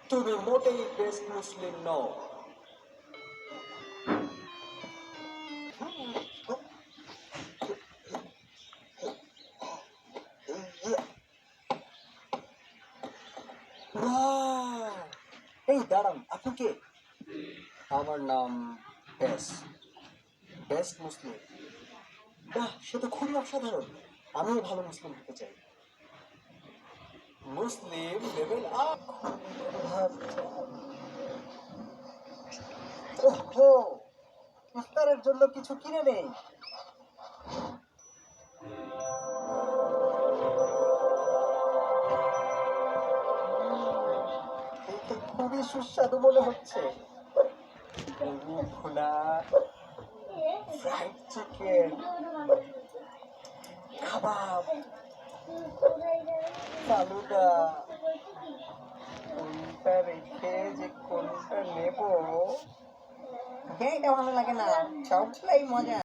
তুমি মোটেই বেস্ট মুসলিম নও। Wow! এই দাঁড়ান, আপনি কে? আমার নাম বেস্ট মুসলিম। বাহ, সে তো খুবই অসাধারণ। আমিও ভালো মুসলিম হতে চাই। মুসলিম লেভেল আপ। ওহো, ইফতারের জন্য কিছু কিনে নেই। এই তো খুবই সুস্বাদু মনে হচ্ছে। গরু ভুনা, ফ্রাইড চিকেন, কাবাব, ফালুদা। কোনটা রেখে যে কোনটা নেব? হ্যাঁ, এটা ভালো লাগে না, সবটাই মজা।